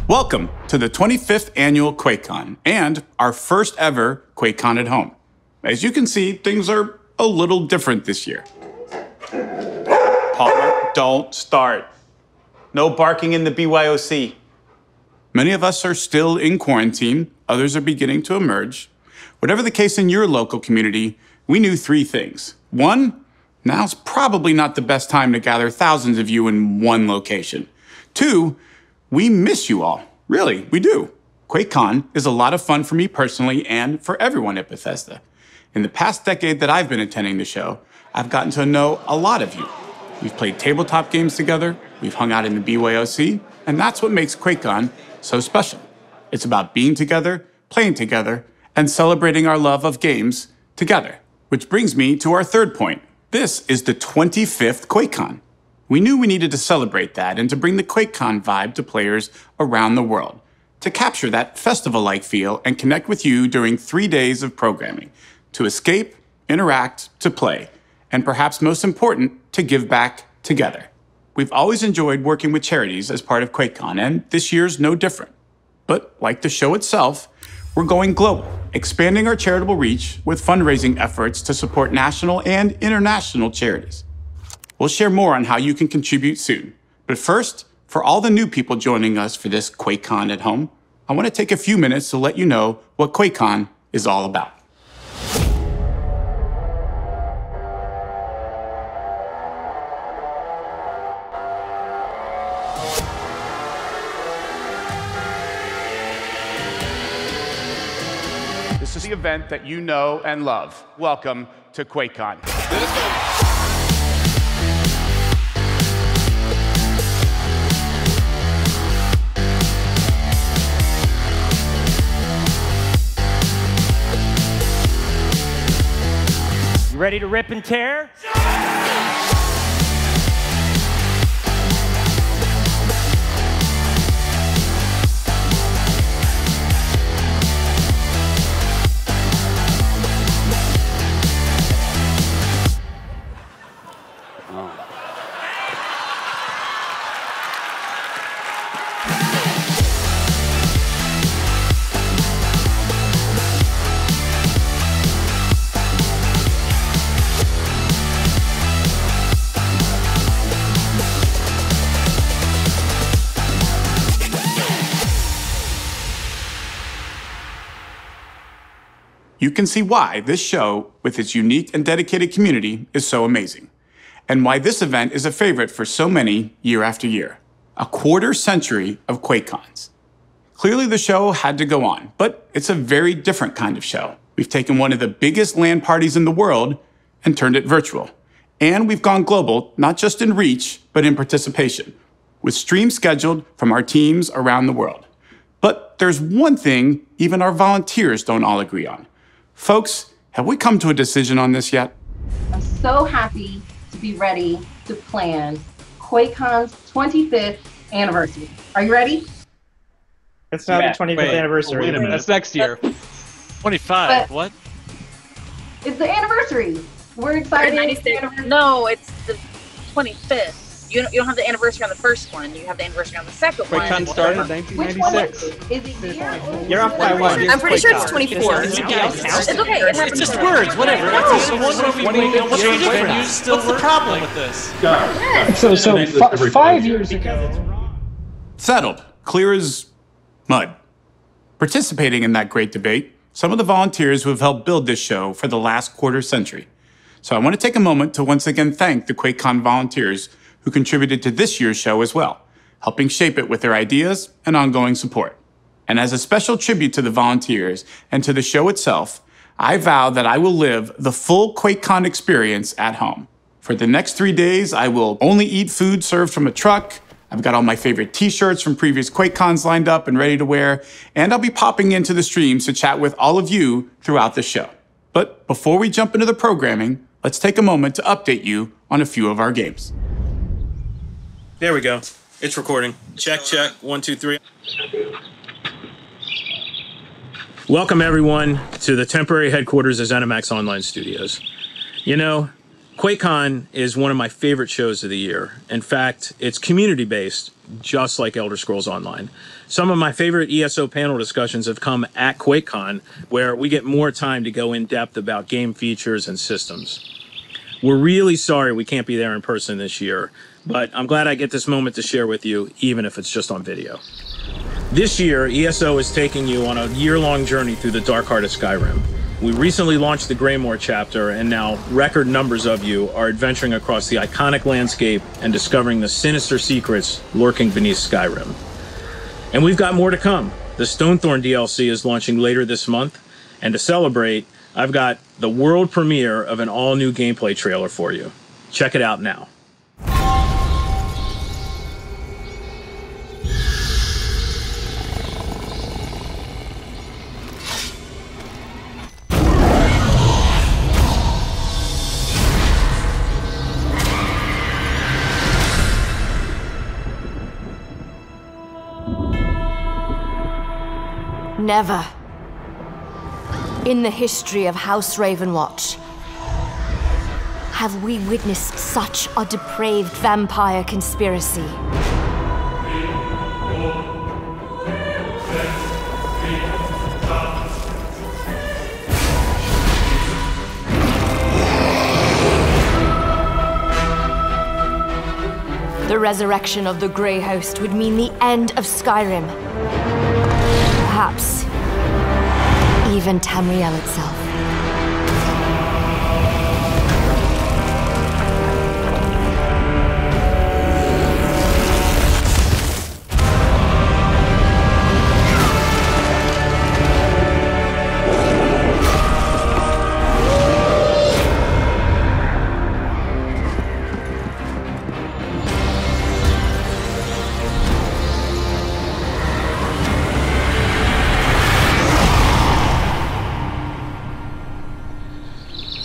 Welcome to the 25th annual QuakeCon and our first ever QuakeCon at home. As you can see, things are a little different this year. Palmer, don't start. No barking in the BYOC. Many of us are still in quarantine, others are beginning to emerge. Whatever the case in your local community, we knew three things. One, now's probably not the best time to gather thousands of you in one location. Two, we miss you all. Really, we do. QuakeCon is a lot of fun for me personally and for everyone at Bethesda. In the past decade that I've been attending the show, I've gotten to know a lot of you. We've played tabletop games together, we've hung out in the BYOC, and that's what makes QuakeCon so special. It's about being together, playing together, and celebrating our love of games together. Which brings me to our third point. This is the 25th QuakeCon. We knew we needed to celebrate that and to bring the QuakeCon vibe to players around the world, to capture that festival-like feel and connect with you during 3 days of programming, to escape, interact, to play, and perhaps most important, to give back together. We've always enjoyed working with charities as part of QuakeCon, and this year's no different. But like the show itself, we're going global, expanding our charitable reach with fundraising efforts to support national and international charities. We'll share more on how you can contribute soon. But first, for all the new people joining us for this QuakeCon at home, I want to take a few minutes to let you know what QuakeCon is all about. This is the event that you know and love. Welcome to QuakeCon. Let's go. You ready to rip and tear? You can see why this show, with its unique and dedicated community, is so amazing, and why this event is a favorite for so many year after year. A quarter century of QuakeCons. Clearly the show had to go on, but it's a very different kind of show. We've taken one of the biggest LAN parties in the world and turned it virtual. And we've gone global, not just in reach, but in participation, with streams scheduled from our teams around the world. But there's one thing even our volunteers don't all agree on. Folks, have we come to a decision on this yet? I'm so happy to be ready to plan QuakeCon's 25th anniversary. Are you ready? It's not the 25th anniversary. Wait a minute. That's next year. 25, what? It's the anniversary. We're excited. It's the anniversary. No, it's the 25th. You don't have the anniversary on the first one. You have the anniversary on the second one. QuakeCon started in Which one 1996. is it? Year? You're off by one. I'm pretty sure it's 24. It's It's okay. It happens. It's just words, whatever. What's the problem with this? So 5 years ago. Settled, clear as mud. Participating in that great debate, some of the volunteers who have helped build this show for the last quarter century. So I want to take a moment to once again thank the QuakeCon volunteers who contributed to this year's show as well, helping shape it with their ideas and ongoing support. And as a special tribute to the volunteers and to the show itself, I vow that I will live the full QuakeCon experience at home. For the next 3 days, I will only eat food served from a truck. I've got all my favorite t-shirts from previous QuakeCons lined up and ready to wear, and I'll be popping into the streams to chat with all of you throughout the show. But before we jump into the programming, let's take a moment to update you on a few of our games. There we go. It's recording. Check, check. 1, 2, 3. Welcome, everyone, to the temporary headquarters of ZeniMax Online Studios. You know, QuakeCon is one of my favorite shows of the year. In fact, it's community-based, just like Elder Scrolls Online. Some of my favorite ESO panel discussions have come at QuakeCon, where we get more time to go in depth about game features and systems. We're really sorry we can't be there in person this year, but I'm glad I get this moment to share with you, even if it's just on video. This year, ESO is taking you on a year-long journey through the dark heart of Skyrim. We recently launched the Greymoor chapter, and now record numbers of you are adventuring across the iconic landscape and discovering the sinister secrets lurking beneath Skyrim. And we've got more to come. The Stonethorn DLC is launching later this month, and to celebrate, I've got the world premiere of an all-new gameplay trailer for you. Check it out now. Never, in the history of House Ravenwatch, have we witnessed such a depraved vampire conspiracy. The resurrection of the Grey Host would mean the end of Skyrim. Perhaps even Tamriel itself.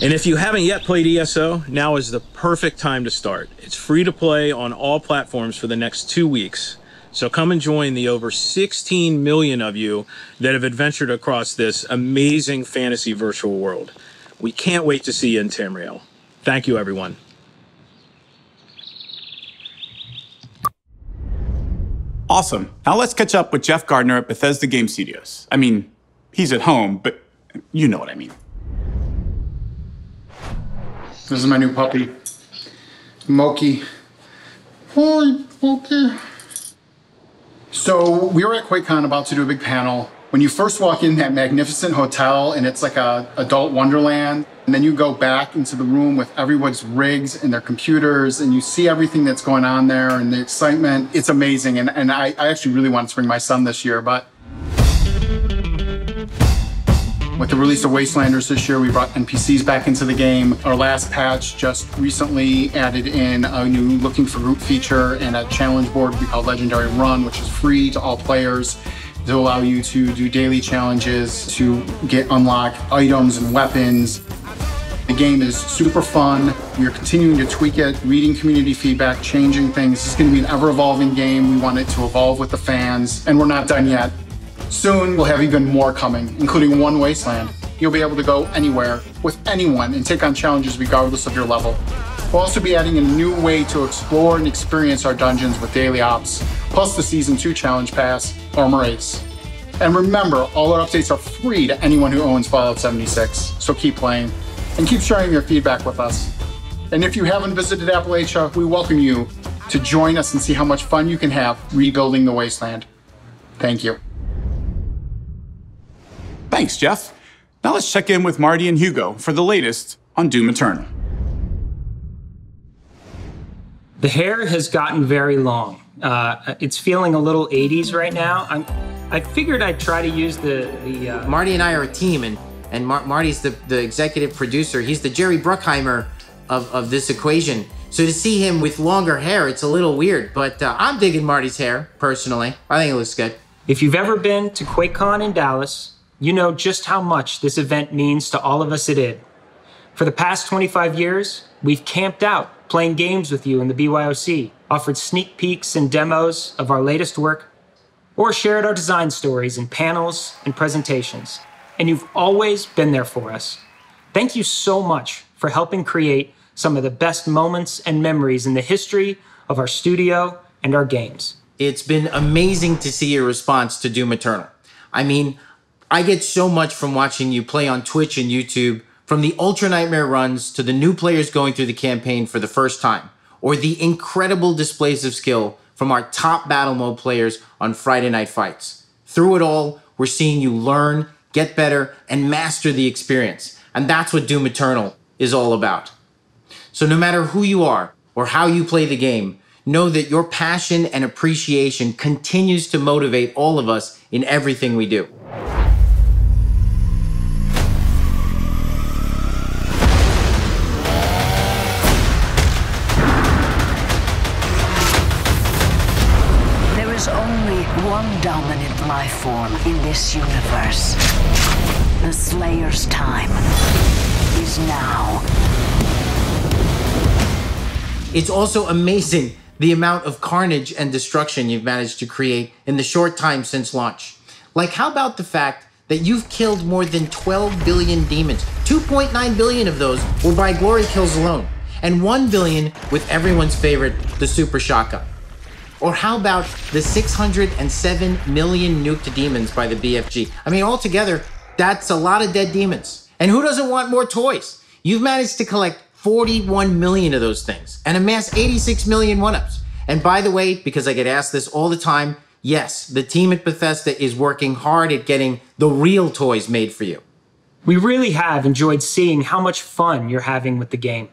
And if you haven't yet played ESO, now is the perfect time to start. It's free to play on all platforms for the next 2 weeks. So come and join the over 16 million of you that have adventured across this amazing fantasy virtual world. We can't wait to see you in Tamriel. Thank you, everyone. Awesome. Now let's catch up with Jeff Gardner at Bethesda Game Studios. I mean, he's at home, but you know what I mean. This is my new puppy, Moki. Hi, Moki. So we were at QuakeCon about to do a big panel. When you first walk in that magnificent hotel and it's like a adult wonderland, and then you go back into the room with everyone's rigs and their computers and you see everything that's going on there and the excitement, it's amazing. And I actually really wanted to bring my son this year, but with the release of Wastelanders this year, we brought NPCs back into the game. Our last patch just recently added in a new Looking for Group feature and a challenge board we call Legendary Run, which is free to all players to allow you to do daily challenges, to get unlock items and weapons. The game is super fun. We are continuing to tweak it, reading community feedback, changing things. This is going to be an ever-evolving game. We want it to evolve with the fans, and we're not done yet. Soon, we'll have even more coming, including one Wasteland. You'll be able to go anywhere, with anyone, and take on challenges regardless of your level. We'll also be adding a new way to explore and experience our dungeons with daily ops, plus the Season 2 Challenge Pass, Armor Ace. And remember, all our updates are free to anyone who owns Fallout 76, so keep playing, and keep sharing your feedback with us. And if you haven't visited Appalachia, we welcome you to join us and see how much fun you can have rebuilding the Wasteland. Thank you. Thanks, Jeff. Now let's check in with Marty and Hugo for the latest on Doom Eternal. The hair has gotten very long. It's feeling a little 80s right now. I figured I'd try to use the Marty and I are a team, and Marty's the executive producer. He's the Jerry Bruckheimer of this equation. So to see him with longer hair, it's a little weird, but I'm digging Marty's hair, personally. I think it looks good. If you've ever been to QuakeCon in Dallas, you know just how much this event means to all of us at id. For the past 25 years, we've camped out, playing games with you in the BYOC, offered sneak peeks and demos of our latest work, or shared our design stories in panels and presentations. And you've always been there for us. Thank you so much for helping create some of the best moments and memories in the history of our studio and our games. It's been amazing to see your response to Doom Eternal. I mean, I get so much from watching you play on Twitch and YouTube, from the Ultra Nightmare runs to the new players going through the campaign for the first time, or the incredible displays of skill from our top battle mode players on Friday Night Fights. Through it all, we're seeing you learn, get better, and master the experience. And that's what Doom Eternal is all about. So no matter who you are or how you play the game, know that your passion and appreciation continues to motivate all of us in everything we do. There is only one dominant life form in this universe. The Slayer's time is now. It's also amazing the amount of carnage and destruction you've managed to create in the short time since launch. Like, how about the fact that you've killed more than 12 billion demons? 2.9 billion of those were by glory kills alone, and 1 billion with everyone's favorite, the Super Shotgun. Or how about the 607 million nuked demons by the BFG? I mean, altogether, that's a lot of dead demons. And who doesn't want more toys? You've managed to collect 41 million of those things and amass 86 million one-ups. And by the way, because I get asked this all the time, yes, the team at Bethesda is working hard at getting the real toys made for you. We really have enjoyed seeing how much fun you're having with the game.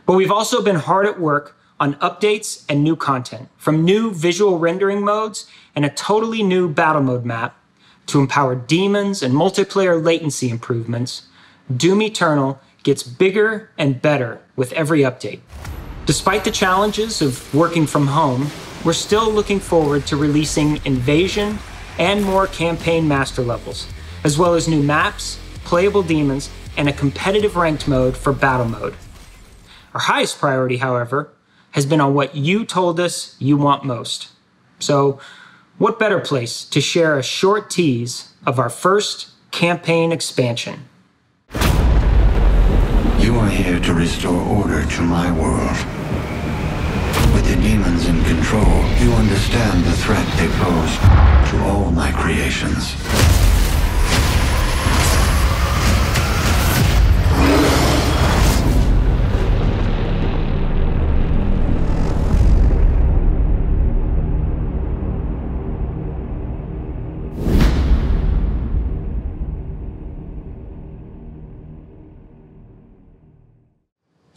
But we've also been hard at work on updates and new content, from new visual rendering modes and a totally new battle mode map to empower demons and multiplayer latency improvements. Doom Eternal gets bigger and better with every update. Despite the challenges of working from home, we're still looking forward to releasing Invasion and more campaign master levels, as well as new maps, playable demons, and a competitive ranked mode for battle mode. Our highest priority, however, has been on what you told us you want most. So, what better place to share a short tease of our first campaign expansion? You are here to restore order to my world. With the demons in control, you understand the threat they pose to all my creations.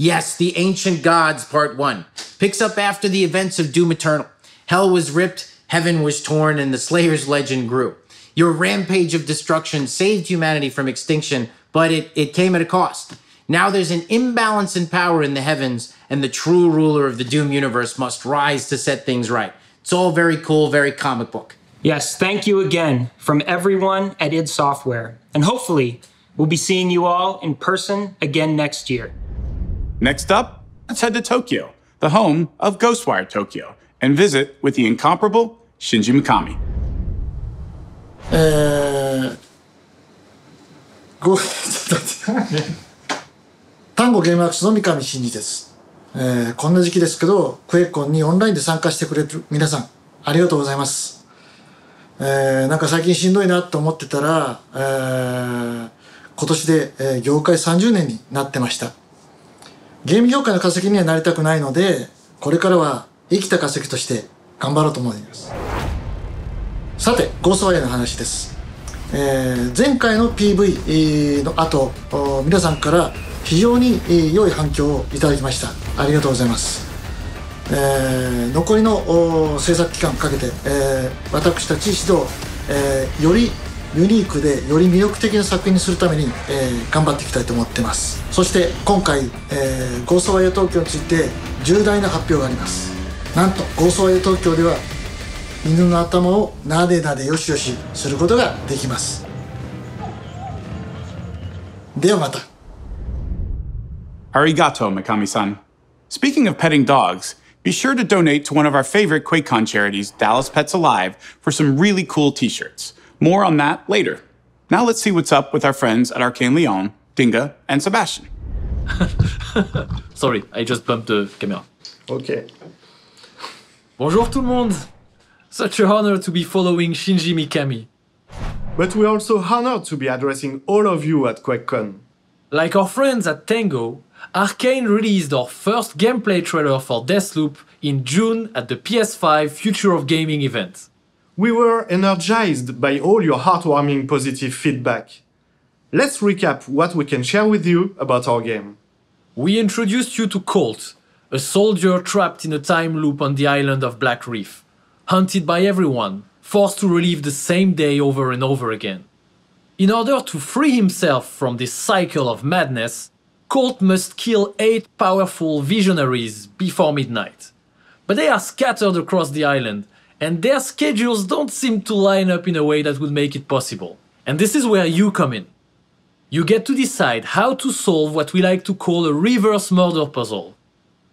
Yes, The Ancient Gods Part 1 picks up after the events of Doom Eternal. Hell was ripped, heaven was torn, and the Slayer's legend grew. Your rampage of destruction saved humanity from extinction, but it came at a cost. Now there's an imbalance in power in the heavens, and the true ruler of the Doom universe must rise to set things right. It's all very cool, very comic book. Yes, thank you again from everyone at id Software. And hopefully, we'll be seeing you all in person again next year. Next up, let's head to Tokyo, the home of Ghostwire Tokyo, and visit with the incomparable Shinji Mikami. 単語ゲームワークスの三上真司です。こんな時期ですけど、クエイコンにオンラインで参加してくれる皆さん、ありがとうございます。なんか最近しんどいなと思ってたら、今年で、業界30年になってました。ゲーム業界の化石にはなりたくないので、これからは生きた化石として頑張ろうと思います。さて、ゴーストワイヤーの話です。前回の PV の後、皆さんから非常に良い反響をいただきました。ありがとうございます。残りの制作期間かけて、私たち指導、よりユニークでより魅力的な作品にするために、頑張っていきたいと思ってます。そして今回、ゴーストワイヤー東京について重大な発表があります。なんとゴーストワイヤー東京では犬の頭をなでなでよしよしすることができます。ではまた。Arigato, Mikami-san. Speaking of petting dogs, be sure to donate to one of our favorite QuakeCon charities, Dallas Pets Alive, for some really cool t-shirts. More on that later. Now let's see what's up with our friends at Arcane Leon, Dinga, and Sebastian. Sorry, I just bumped the camera. Okay. Bonjour tout le monde. Such a honor to be following Shinji Mikami. But we're also honored to be addressing all of you at QuakeCon. Like our friends at Tango, Arcane released our first gameplay trailer for Deathloop in June at the PS5 Future of Gaming event. We were energized by all your heartwarming positive feedback. Let's recap what we can share with you about our game. We introduced you to Colt, a soldier trapped in a time loop on the island of Black Reef, hunted by everyone, forced to relive the same day over and over again. In order to free himself from this cycle of madness, Colt must kill 8 powerful visionaries before midnight. But they are scattered across the island, and their schedules don't seem to line up in a way that would make it possible. And this is where you come in. You get to decide how to solve what we like to call a reverse murder puzzle.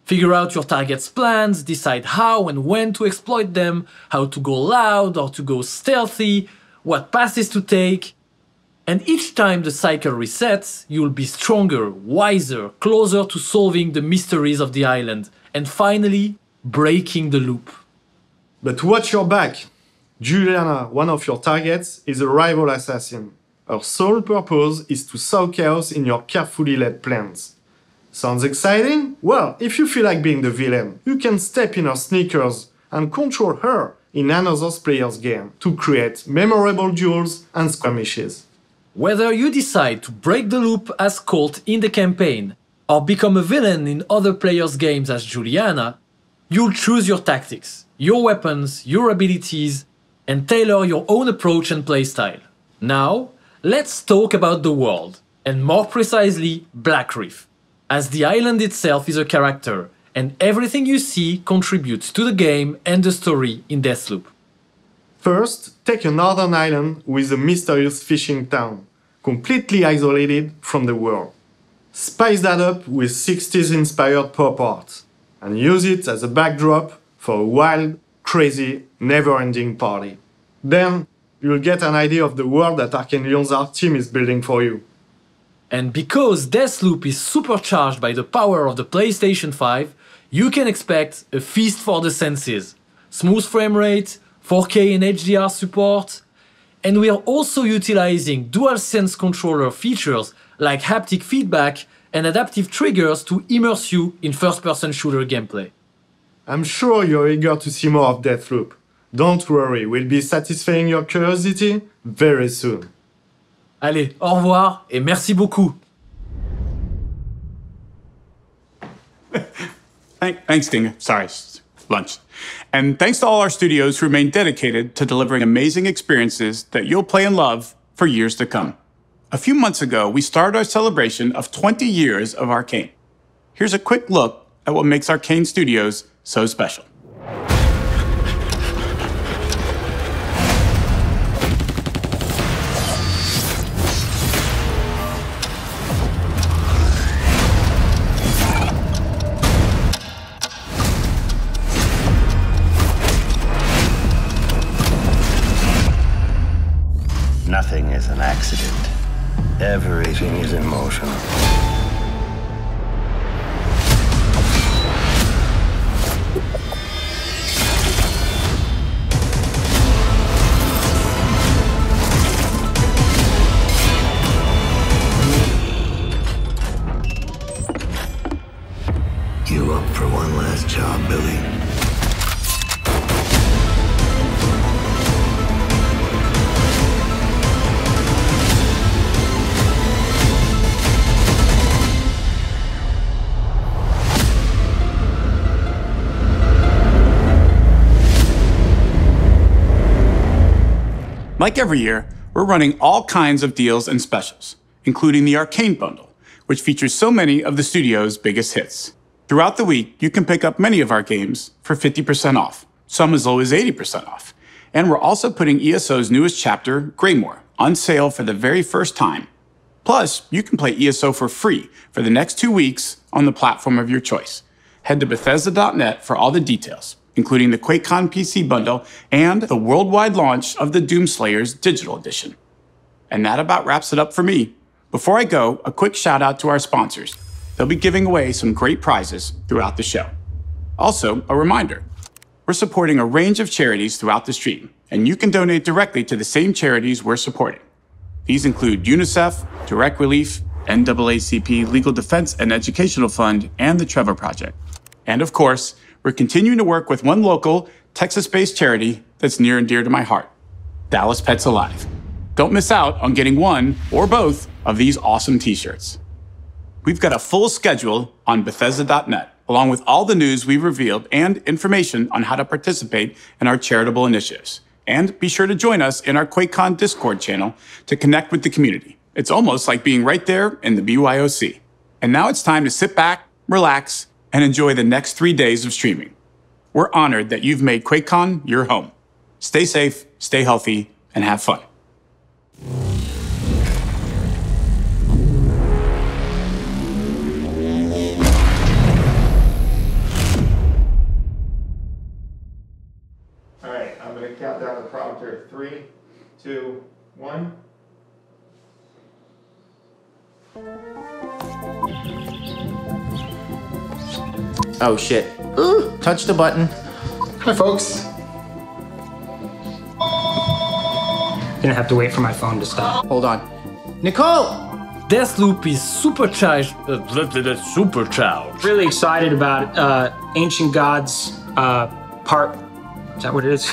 Figure out your target's plans, decide how and when to exploit them, how to go loud or to go stealthy, what passes to take. And each time the cycle resets, you'll be stronger, wiser, closer to solving the mysteries of the island, and finally, breaking the loop. But watch your back. Juliana, one of your targets, is a rival assassin. Her sole purpose is to sow chaos in your carefully laid plans. Sounds exciting? Well, if you feel like being the villain, you can step in her sneakers and control her in another player's game to create memorable duels and skirmishes. Whether you decide to break the loop as Colt in the campaign, or become a villain in other players' games as Juliana, you'll choose your tactics, your weapons, your abilities, and tailor your own approach and playstyle. Now, let's talk about the world, and more precisely, Black Reef, as the island itself is a character, and everything you see contributes to the game and the story in Deathloop. First, take a northern island with a mysterious fishing town, completely isolated from the world. Spice that up with 60s-inspired pop art, and use it as a backdrop for a wild, crazy, never-ending party. Then, you'll get an idea of the world that Arcane Lyon's art team is building for you. And because Deathloop is supercharged by the power of the PlayStation 5, you can expect a feast for the senses. Smooth frame rate, 4K and HDR support, and we are also utilizing DualSense controller features like haptic feedback and adaptive triggers to immerse you in first-person shooter gameplay. I'm sure you're eager to see more of Deathloop. Don't worry, we'll be satisfying your curiosity very soon. Allez, au revoir et merci beaucoup. Thanks, Ding. Sorry, lunch. And thanks to all our studios who remain dedicated to delivering amazing experiences that you'll play and love for years to come. A few months ago, we started our celebration of 20 years of Arcane. Here's a quick look at what makes Arcane Studios so special. Nothing is an accident. Everything is in motion. You up for one last job, Billy? Like every year, we're running all kinds of deals and specials, including the Arcane Bundle, which features so many of the studio's biggest hits. Throughout the week, you can pick up many of our games for 50% off, some as low as 80% off. And we're also putting ESO's newest chapter, Greymoor, on sale for the very first time. Plus, you can play ESO for free for the next 2 weeks on the platform of your choice. Head to Bethesda.net for all the details, including the QuakeCon PC bundle and the worldwide launch of the Doomslayers Digital Edition. And that about wraps it up for me. Before I go, a quick shout out to our sponsors. they'll be giving away some great prizes throughout the show. Also, a reminder, we're supporting a range of charities throughout the stream, and you can donate directly to the same charities we're supporting. These include UNICEF, Direct Relief, NAACP Legal Defense and Educational Fund, and the Trevor Project. And of course, we're continuing to work with one local, Texas-based charity that's near and dear to my heart, Dallas Pets Alive. Don't miss out on getting one or both of these awesome t-shirts. We've got a full schedule on Bethesda.net, along with all the news we've revealed and information on how to participate in our charitable initiatives. And be sure to join us in our QuakeCon Discord channel to connect with the community. It's almost like being right there in the BYOC. And now it's time to sit back, relax, and enjoy the next 3 days of streaming. We're honored that you've made QuakeCon your home. Stay safe, stay healthy, and have fun. All right, I'm going to count down the prompter. 3, 2, 1. Oh shit. Ooh, touch the button. Hi, folks. Gonna have to wait for my phone to stop. Hold on. Nicole! Deathloop is supercharged. Supercharged. Really excited about Ancient Gods part. Is that what it is?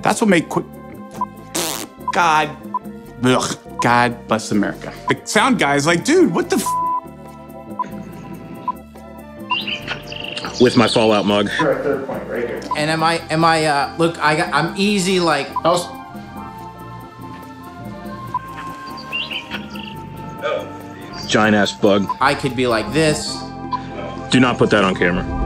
That's what made God. Ugh. God bless America. The sound guy is like, dude, what the With my Fallout mug. You're at third point right here. And look, I'm easy like. Giant ass bug. I could be like this. Do not put that on camera.